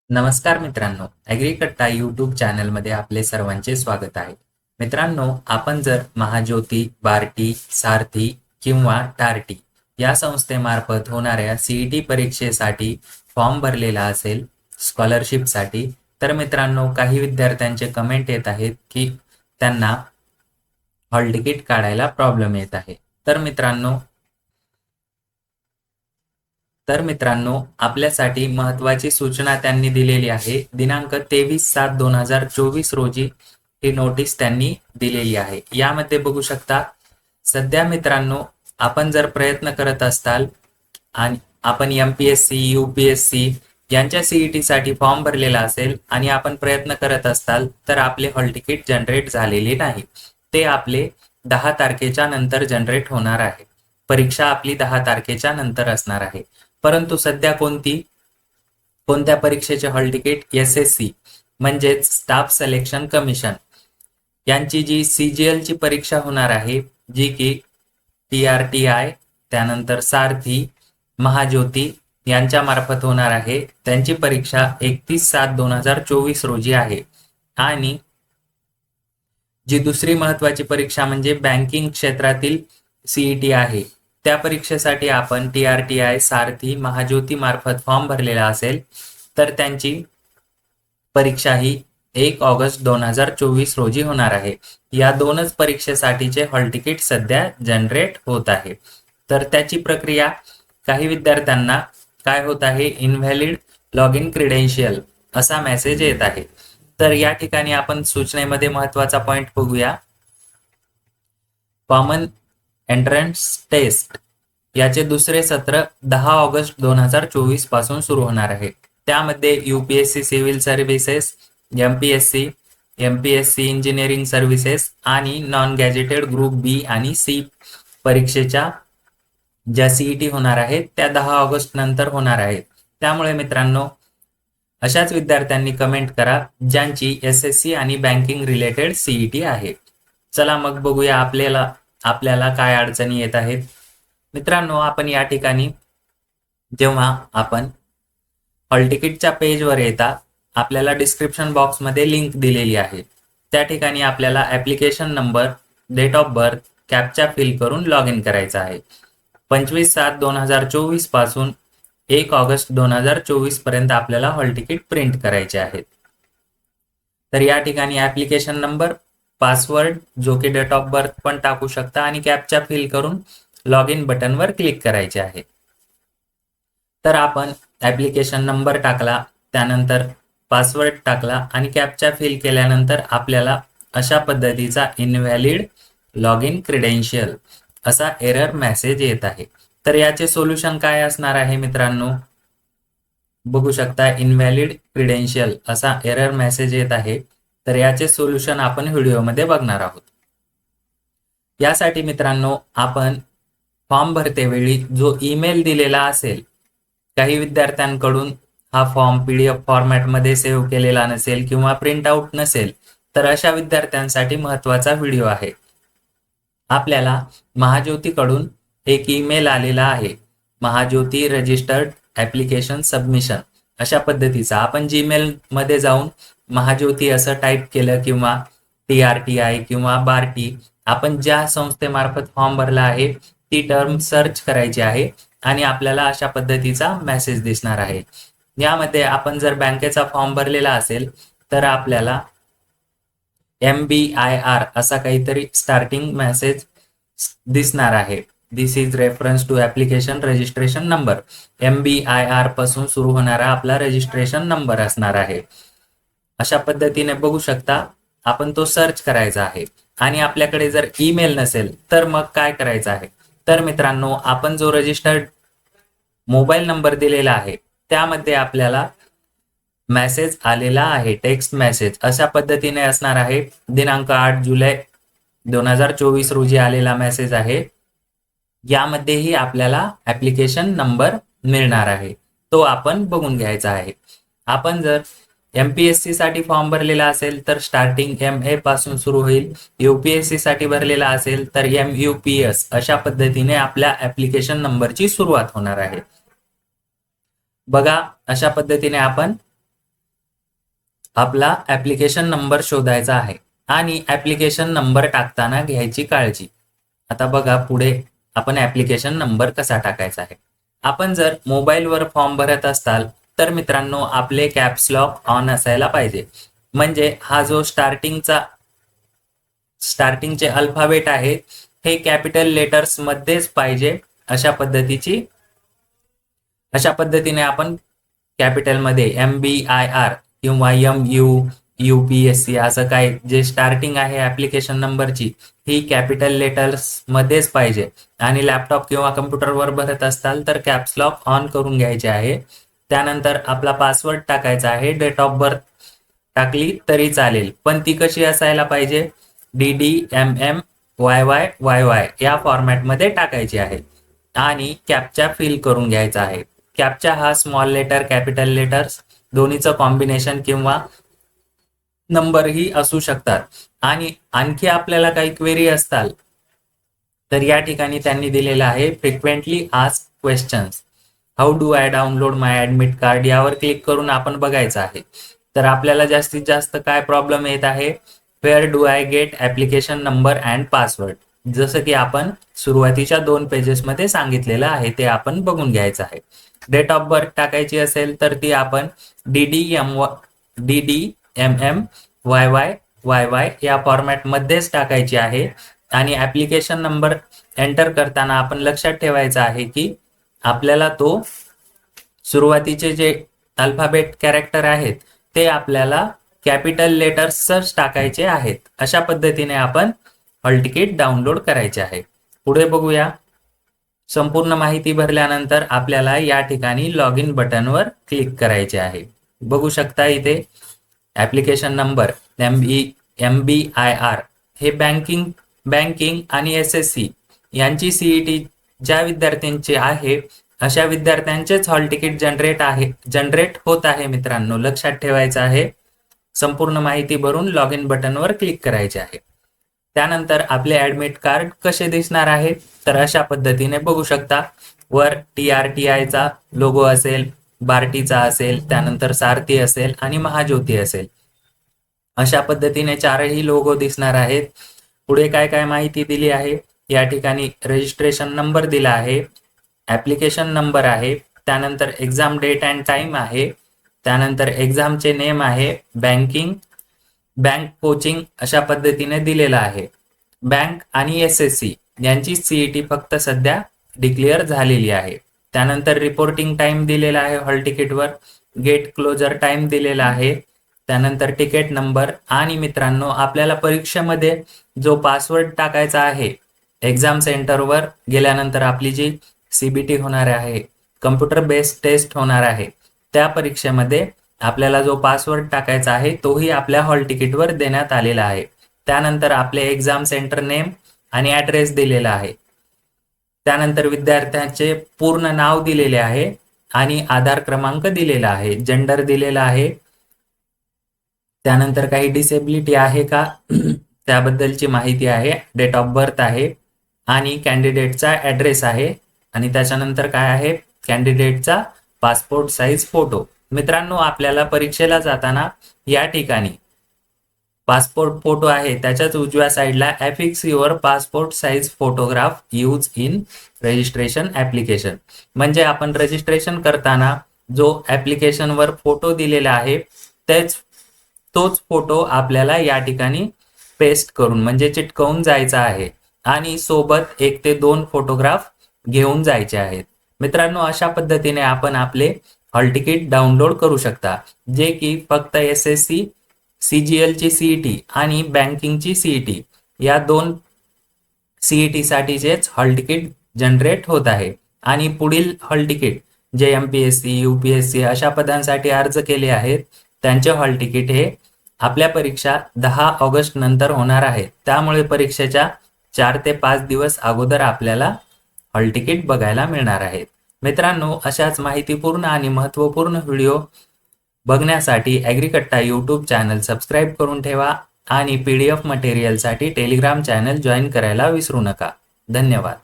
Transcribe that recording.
नमस्कार मित्रांनो, ॲग्रीकट्टा यूट्यूब चॅनलमध्ये आपले सर्वांचे स्वागत आहे. मित्रांनो, आपण जर महाज्योती, बार्टी, सारथी किंवा टार्टी या संस्थेमार्फत होणाऱ्या CET परीक्षेसाठी फॉर्म भरलेला असेल स्कॉलरशिपसाठी, तर मित्रांनो काही विद्यार्थ्यांचे कमेंट येत आहेत की त्यांना हॉल तिकीट काढायला प्रॉब्लेम येत आहे. तर मित्रांनो आपल्यासाठी महत्त्वाची सूचना त्यांनी दिलेली आहे. दिनांक 23/7/2024 रोजी ही नोटीस त्यांनी दिलेली आहे. यामध्ये बघू शकता, सध्या मित्रांनो आपण जर प्रयत्न करत असताल आणि आपण MPSC, UPSC यांच्या CET साठी फॉर्म भरलेला असेल आणि आपण प्रयत्न करत असताल तर आपले हॉल तिकीट जनरेट झालेले नाही. ते आपले 10 तारखेच्या नंतर जनरेट होणार आहे. परीक्षा आपली 10 तारखेच्या नंतर असणार आहे. परंतु सध्या कोणत्या परीक्षेचे हॉल तिकीट SSC म्हणजेच स्टाफ सिलेक्शन कमिशन यांची जी CGL ची परीक्षा होणार आहे, जी की TRTI त्यानंतर सारथी, महाज्योती यांच्या मार्फत होणार आहे, त्यांची परीक्षा 31/7/2024 रोजी आहे. आणि जी दुसरी महत्त्वाची परीक्षा म्हणजे बँकिंग क्षेत्रातील CET आहे, त्या परीक्षेसाठी आपण TRTI, सारथी, महाज्योती मार्फत फॉर्म भरलेला असेल तर त्यांची परीक्षा ही 1 ऑगस्ट 2024 रोजी होणार आहे. या दोनच परीक्षेसाठीचे हॉल तिकीट सध्या जनरेट होत आहे. तर त्याची प्रक्रिया काही विद्यार्थ्यांना काय होत आहे, इनव्हॅलिड लॉग इन क्रेडेन्शियल असा मेसेज येत आहे. तर या ठिकाणी आपण सूचनेमध्ये महत्त्वाचा पॉइंट बघूया. कॉमन एंट्रन्स टेस्ट याचे दुसरे सत्र 10 ऑगस्ट 2024 पासून सुरू होणार आहे. त्यामध्ये UPSC civil services, MPSC engineering services आणि नॉन गॅजेटेड ग्रुप B आणि C परीक्षेच्या ज्या CET होणार आहेत त्या 10 ऑगस्ट नंतर होणार आहेत. त्यामुळे मित्रांनो अशाच विद्यार्थ्यांनी कमेंट करा ज्यांची SSC आणि बँकिंग रिलेटेड CET आहे. चला मग बघूया आपल्याला काय अडचणी येत आहेत. मित्रांनो, आपण या ठिकाणी जेव्हा आपण हॉल तिकीटच्या पेजवर येता, आपल्याला डिस्क्रिप्शन बॉक्समध्ये लिंक दिलेली आहे. त्या ठिकाणी आपल्याला application number, date of birth, captcha fill करून लॉग इन करायचं आहे. 25/7/2024 पासून 1 ऑगस्ट 2024 पर्यंत आपल्याला हॉल तिकीट प्रिंट करायचे आहेत. तर या ठिकाणी ॲप्लिकेशन नंबर, पासवर्ड जो की डेट ऑफ बर्थ पण टाकू शकता आणि कॅप्चा फिल करून लॉग इन बटनवर क्लिक करायचे आहे. तर आपण ॲप्लिकेशन नंबर टाकला, त्यानंतर पासवर्ड टाकला आणि कॅप्चा फिल केल्यानंतर आपल्याला अशा पद्धतीचा इनव्हॅलिड लॉग इन क्रेडेन्शियल असा एरर मेसेज येत आहे. तर याचे सोल्युशन काय असणार आहे मित्रांनो, बघू शकता इनव्हॅलिड क्रेडेन्शियल असा एरर मेसेज येत आहे. तर याचे सोल्युशन आपण व्हिडिओमध्ये बघणार आहोत. यासाठी मित्रांनो आपण फॉर्म भरतेवेळी जो ईमेल दिलेला असेल, काही विद्यार्थ्यांकडून हा फॉर्म PDF फॉर्मॅटमध्ये सेव्ह केलेला नसेल किंवा प्रिंट आउट नसेल, तर अशा विद्यार्थ्यांसाठी महत्त्वाचा व्हिडिओ आहे. आपल्याला महाज्योतीकडून एक ईमेल आलेला आहे, महाज्योती रजिस्टर्ड ॲप्लिकेशन सबमिशन अशा पद्धतीचा. आपण Gmail मध्ये जाऊन महाज्योती असं टाईप केलं किंवा TRTI किंवा बार्टी, आपण ज्या संस्थेमार्फत फॉर्म भरला आहे ती टर्म सर्च करायची आहे आणि आपल्याला अशा पद्धतीचा मेसेज दिसणार आहे. यामध्ये आपण जर बँकेचा फॉर्म भरलेला असेल तर आपल्याला MBIR असा काहीतरी स्टार्टिंग मेसेज दिसणार आहे. This is reference to application registration number. MBIR पासून सुरू होणारा आपला रजिस्ट्रेशन नंबर असणार आहे. अशा पद्धतीने बघू शकता, आपण तो सर्च करायचा आहे. आणि आपल्याकडे जर ईमेल नसेल तर मग काय करायचं आहे, तर मित्रांनो आपण जो रजिस्टर्ड मोबाईल नंबर दिलेला आहे त्यामध्ये आपल्याला मेसेज आलेला आहे, टेक्स्ट मेसेज अशा पद्धतीने असणार आहे. दिनांक 8 जुलै 2024 रोजी आलेला मेसेज आहे. यामध्येही आपल्याला ॲप्लिकेशन नंबर मिळणार आहे, तो आपण बघून घ्यायचा आहे. आपण जर MPSC साठी फॉर्म भरलेला असेल तर स्टार्टिंग MA पासून सुरू होईल. UPSC साठी भरलेला असेल तर MUPS अशा पद्धतीने आपल्या ॲप्लिकेशन नंबरची सुरुवात होणार आहे. बघा, अशा पद्धतीने आपण आपला ऍप्लिकेशन नंबर शोधायचा आहे आणि ऍप्लिकेशन नंबर टाकताना घ्यायची काळजी. आता बघा पुढे आपण ऍप्लिकेशन नंबर कसा टाकायचा आहे. आपण जर मोबाईलवर फॉर्म भरत असाल तर मित्रांनो आपले कॅप्स लॉक ऑन असायला पाहिजे. म्हणजे हा जो स्टार्टिंगचे अल्फाबेट आहे हे कॅपिटल लेटर्स मध्येच पाहिजे. अशा पद्धतीने आपण कॅपिटलमध्ये MBIR किंवा MUUPSC असं काय जे स्टार्टिंग आहे ऍप्लिकेशन नंबरची ही कॅपिटल लेटर्स मध्येच पाहिजे. आणि लॅपटॉप किंवा कम्प्युटरवर भरत असताल तर कॅप्स लॉक ऑन करून घ्यायचे आहे. त्यानंतर आपला पासवर्ड टाकायचा आहे. डेट ऑफ बर्थ टाकली तरी चालेल, पण ती कशी असायला पाहिजे, DDMMYYYY या फॉर्मॅटमध्ये टाकायची आहे. आणि कॅप्चा फिल करून घ्यायचा आहे. कॅप्चा हा स्मॉल लेटर कॅपिटल लेटर्स दोन्हीचं कॉम्बिनेशन किंवा नंबरही असू शकतात. आणि आणखी आपल्याला काही क्वेरी असतात तर या ठिकाणी त्यांनी दिलेलं आहे frequently asked questions, how do I download my admit card यावर क्लिक करून आपण बघायचं आहे. तर आपल्याला जास्तीत जास्त काय प्रॉब्लेम येत आहे, where do I get application number and password, जसं की आपण सुरुवातीच्या 2 पेजेसमध्ये सांगितलेलं आहे ते आपण बघून घ्यायचं आहे. डेट ऑफ बर्थ टाकायची असेल तर ती आपण DDMMYYYY या फॉर्मॅटमध्येच टाकायची आहे. आणि ऍप्लिकेशन नंबर एंटर करताना आपण लक्षात ठेवायचं आहे की आपल्याला तो सुरुवातीचे जे अल्फाबेट कॅरेक्टर आहेत ते आपल्याला कॅपिटल लेटर्सच टाकायचे आहेत. अशा पद्धतीने आपण हॉल तिकीट डाउनलोड करायचे आहे. पुढे बघूया. संपूर्ण माहिती भरल्यानंतर आपल्याला या ठिकाणी लॉग इन बटनवर क्लिक करायचे आहे. बघू शकता इथे ऍप्लिकेशन नंबर MBIR हे बँकिंग आणि SSC यांची CET ज्या विद्यार्थ्यांची आहे अशा विद्यार्थ्यांचेच हॉल तिकीट जनरेट होत आहे. मित्रांनो लक्षात ठेवायचं आहे. संपूर्ण माहिती भरून लॉग इन बटनवर क्लिक करायचे आहे. त्यानंतर आपले ऍडमिट कार्ड कसे दिसणार आहे तर अशा पद्धतीने बघू शकता. वर TRTIचा लोगो असेल, बार्टीचा असेल, त्यानंतर सारथी असेल आणि महाज्योती असेल. अशा पद्धतीने 4ही लोगो दिसणार आहेत. पुढे काय काय माहिती दिली आहे, या ठिकाणी रजिस्ट्रेशन नंबर दिला आहे, ऍप्लिकेशन नंबर आहे, त्यानंतर एक्झाम डेट अँड टाइम आहे, त्यानंतर एक्झामचे नेम आहे, बँक कोचिंग अशा पद्धतीने दिलेला आहे. बँक आणि SSC यांची CET फक्त सध्या डिक्लेअर झालेली आहे. त्यानंतर रिपोर्टिंग टाइम दिलेला आहे हॉल तिकीटवर, गेट क्लोजर टाइम दिलेला आहे, त्यानंतर तिकीट नंबर. आणि मित्रांनो आपल्याला परीक्षेमध्ये जो पासवर्ड टाकायचा आहे, एक्झाम सेंटरवर गेल्यानंतर आपली जी CBT होणार आहे, कम्प्युटर बेस्ड टेस्ट होणार आहे, त्या परीक्षेमध्ये आपल्याला जो पासवर्ड टाकायचा आहे तोही आपल्या हॉल तिकीटवर देण्यात आलेला आहे. त्यानंतर आपले एक्झाम सेंटर नेम आणि ऍड्रेस दिलेला आहे. त्यानंतर विद्यार्थ्यांचे पूर्ण नाव दिलेले आहे आणि आधार क्रमांक दिलेला आहे, जेंडर दिलेला आहे. त्यानंतर काही डिसेबिलिटी आहे का त्याबद्दलची माहिती आहे, डेट ऑफ बर्थ आहे आणि कॅन्डिडेटचा ऍड्रेस आहे. आणि त्याच्यानंतर काय आहे, कॅन्डिडेटचा पासपोर्ट साईज फोटो. मित्रांनो आपल्याला परीक्षेला जाताना या ठिकाणी पासपोर्ट फोटो आहे त्याच्याच उजव्या साईडला affix your passport size photograph use in registration application, म्हणजे आपण रजिस्ट्रेशन करताना जो ऍप्लिकेशनवर फोटो दिलेला आहे तोच फोटो आपल्याला या ठिकाणी पेस्ट करून म्हणजे चिटकवून जायचा आहे आणि सोबत 1 ते 2 फोटोग्राफ घेऊन जायचे आहेत. मित्रांनो अशा पद्धतीने आपण आपले हॉल तिकीट डाउनलोड करू शकता, जे की फक्त SSC CGL ची CET आणि बँकिंगची CET या 2 CET साठीचेच हॉल तिकीट जनरेट होत आहे. आणि पुढील हॉल तिकीट जे MPSC UPSC अशा पदांसाठी अर्ज केले आहेत त्यांचे हॉल तिकीट हे आपल्या परीक्षा 10 ऑगस्ट नंतर होणार आहे. त्यामुळे परीक्षेच्या 4 ते 5 दिवस अगोदर आपल्याला हॉल तिकीट बघायला मिळणार आहेत. मित्रांनो अशाच माहितीपूर्ण आणि महत्त्वपूर्ण व्हिडिओ बघण्यासाठी ॲग्रीकट्टा यूट्यूब चॅनल सबस्क्राईब करून ठेवा आणि PDF मटेरियलसाठी टेलिग्राम चॅनल जॉईन करायला विसरू नका. धन्यवाद.